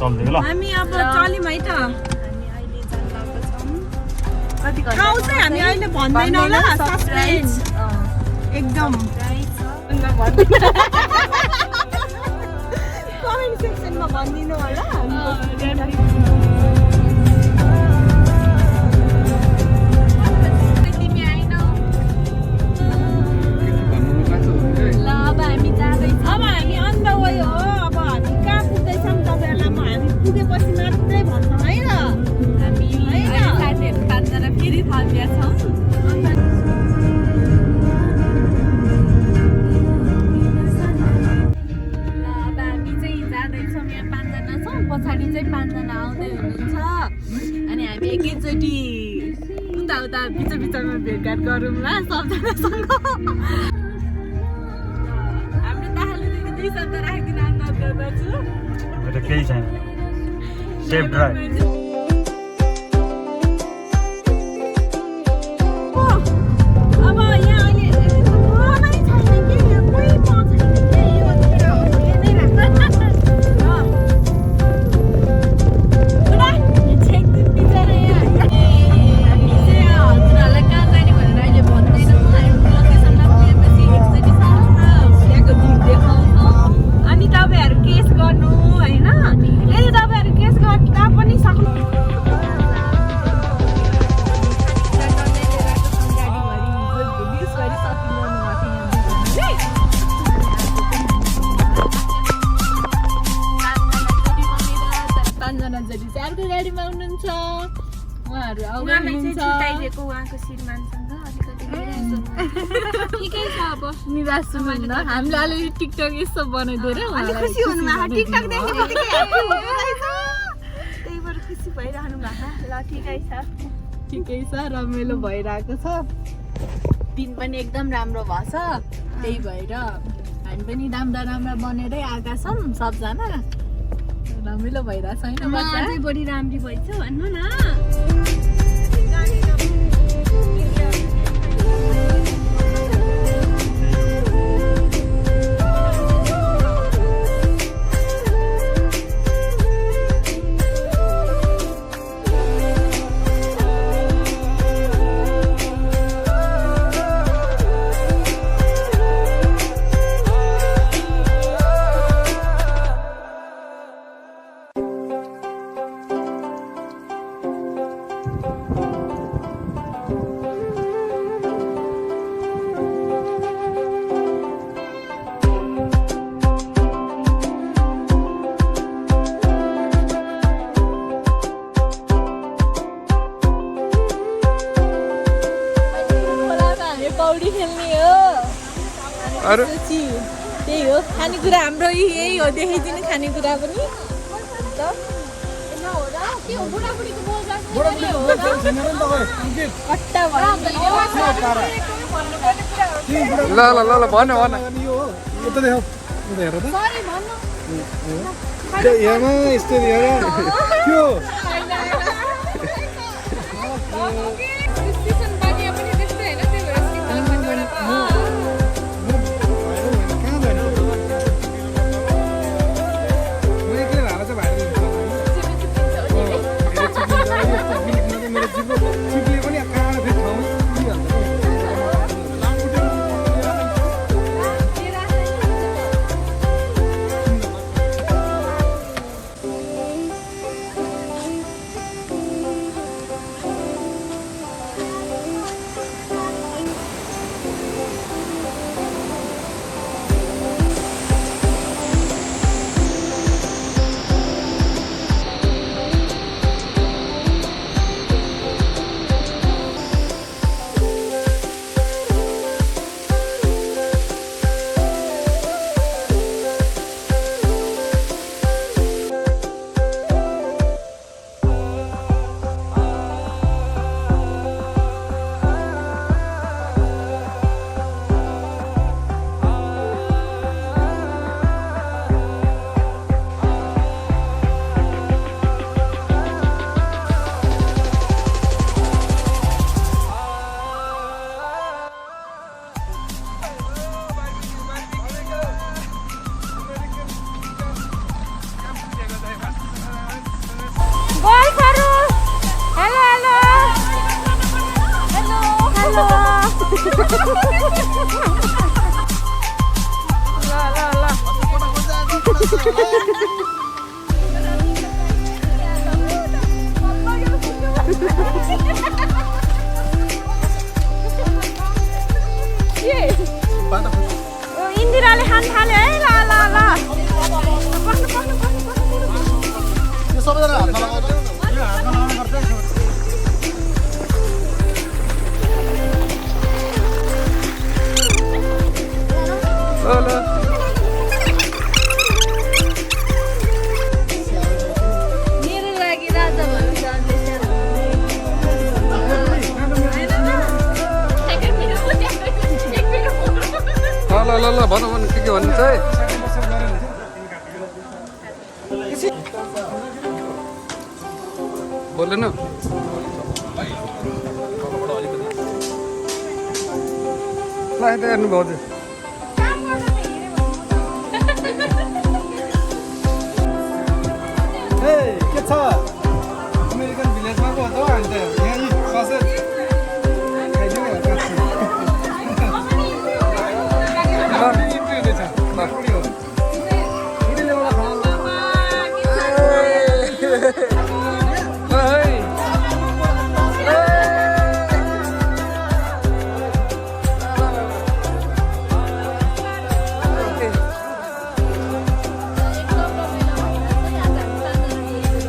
चल्दियो ल हामी अब चल्यौँ है त ठाउँ चाहिँ हामी अहिले भन्दैनौँ ल सस्पेन्स एकदम कमेन्ट सेक्सनमा भनिदिनु होला अब हामी अन द वे हो अब हामी कहाँ पुग्दैछौँ तपाईँहरूलाई म हामी पुगेपछि मात्रै भन्छौँ है त हामी साथीहरू 5 जना फेरि थपिया छौँ पछाडि चाहिँ 5 जना आउँदै हुनुहुन्छ अनि हामी एकैचोटि उता बिचमा भेटघाट गरौँला सबजनासँग हाम्रो दाजुले 2 शब्द राखिदिन अनुरोध गर्दछु त्यो केही छैन सेफ ड्राइभ अब यहाँ अहिले नै छैन कि कोही छैन कि यो नै राख्छ हामीले अलिअलि टिकटक यसो बनाइदिएर खुसी हुनुभएको टिकटक देख्ने बित्तिकै ह्याप्पी हुनुभएछ त्यही भएर खुसी भइरहनु भएको ल ठिकै छ रमाइलो भइरहेको छ दिन पनि एकदम राम्रो भएछ त्यही भएर हामी पनि राम्रा बनेरै आएका छौँ सबजना रमाइलो भइरहेछ होइन अझै बढी राम्री भइछ भन्नु न त्यही हो खानेकुरा हाम्रो यही हो देखाइदिनु खानेकुरा पनि ल भन इन्दिराले खान थाल्यो है ल ल ल त्यो सबैजना हातमा लगाउँछ यो हातमा लगाउनु पर्छ ल मेरो लागि राजा भयो ल भन भन के भन्नु चाहिँ बोल्दैन ल यता हेर्नु भाउजू के छ अमेरिकन भिलेजमा पो हो त अनि त यहाँ यी ससेज खाइदिनु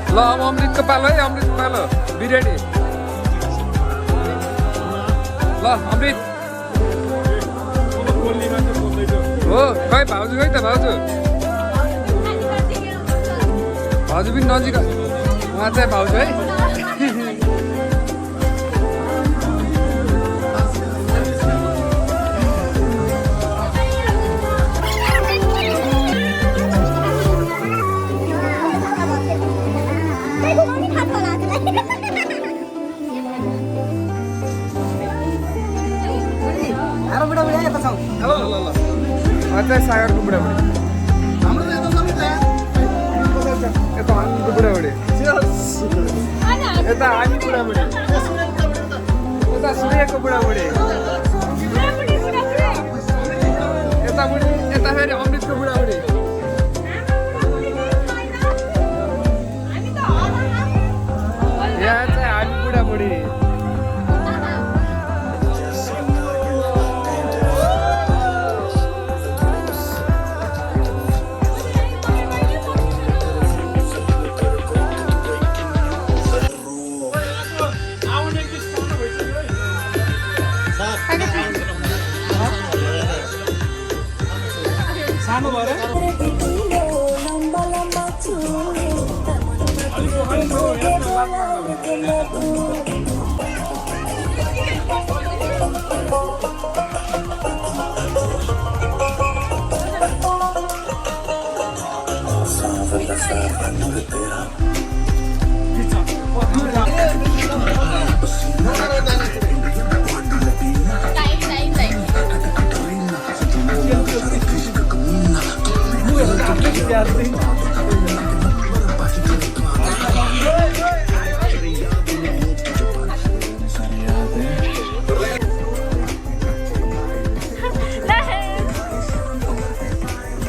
ल अब अमृतको पालो है अमृतको पालो बिरेडी ल अमृत हो खै भाउजू खै त भाउजू भाउजू पनि नजिक उहाँ चाहिँ भाउजू है अझै सागरको बुढाबुढी हाम्रो त यता सबै छ यता हामीको बुढाबुढी यता हामी बुढाबुढी यता सूर्यको बुढाबुढी यता बुढी यता फेरि अमृतको बुढाबुढी यहाँ चाहिँ हामी बुढाबुढी सानो भएर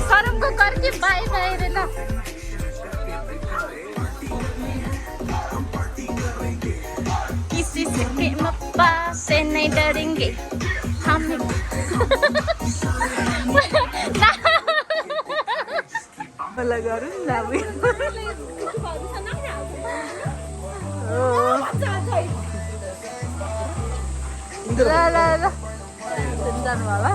सरमको करके बाई बाई रे ल किसी से के मप्पा से नहीं डरेंगे हम लगाउनु नि ल जानु होला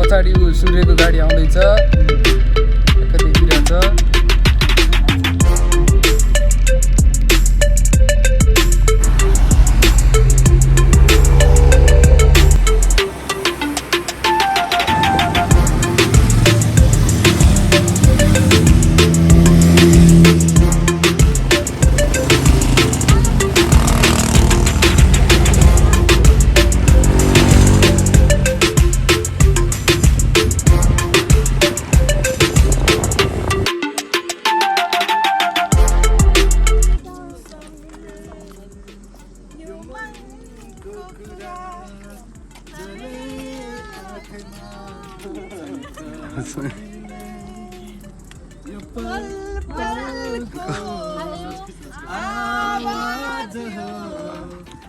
पछाडि सूर्यको गाडी आउँदैछ देखिरहेछ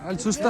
अलि सुस्त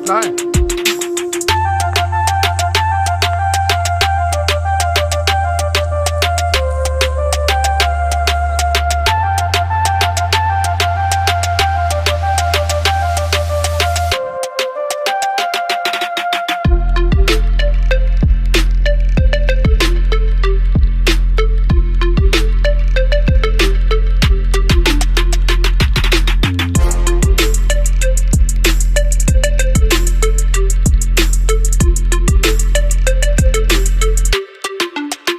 Nein.